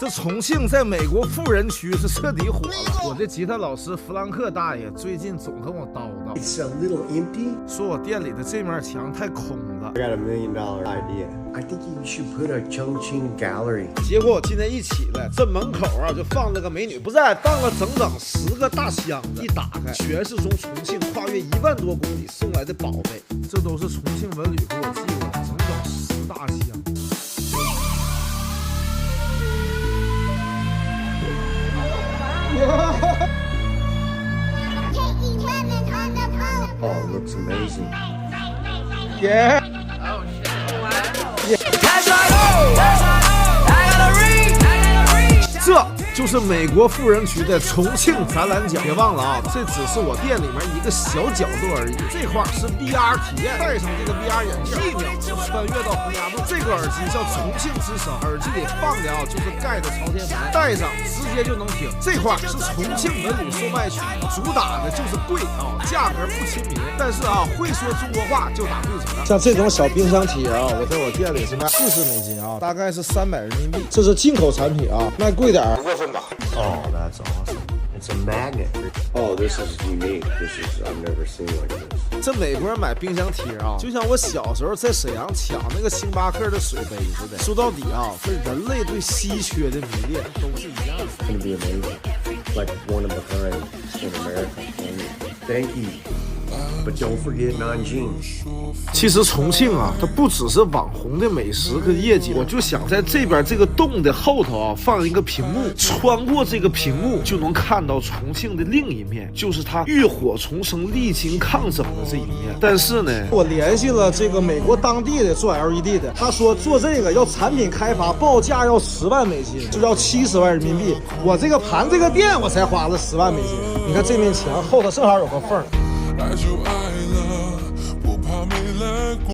这重庆在美国富人区是彻底火了。我这吉他老师弗兰克大爷最近总跟我叨叨， It's a little empty. 说我店里的这面墙太空了。 I got $1 million idea. I think you should put a Chongqing gallery. 结果我今天一起来，这门口啊就放了个美女，不是放了整整10个大箱子，一打开全是从重庆跨越1万多公里送来的宝贝，这都是重庆文旅给我寄过来，整整10大箱。 Oh, it looks amazing. Yeah. Oh shit. Oh wow. That's right. I gotta read. 这就是美国富人区的重庆展览角。别忘了啊，这只是我店里面一个小角度而已。这块是 VR 体验，戴上这个 VR 眼镜，1秒就穿越到洪崖洞。这个耳机叫重庆之声，耳机里放的啊就是盖的朝天门，戴上直接就能听。这块是重庆文旅售卖区，主打的就是贵啊，价格不亲民，但是啊会说中国话就打对折。像这种小冰箱贴啊，我在我店里是卖40美金啊，大概是300人民币。这是进口产品啊，卖贵点5过分吧。 Oh, that's awesome. It's a magnet. Oh, this is unique. I've never seen like this. 这美国人买冰箱贴啊，就像我小时候在沈阳抢那个星巴克的水杯似的。说到底啊，这人类对稀缺的迷恋都是一样的。 It's gonna be amazing. Like one of a kind in America. Thank you. But don't forget Nanjing. 其实重庆啊，它不只是网红的美食和夜景，我就想在这边这个洞的后头啊放一个屏幕，穿过这个屏幕就能看到重庆的另一面，就是它浴火重生、历经抗争的这一面。但是呢，我联系了这个美国当地的做 LED 的，他说做这个要产品开发报价要10万美金，就要70万人民币。我这个盘这个店我才花了10万美金。你看这面墙后头正好有个缝。 As you eye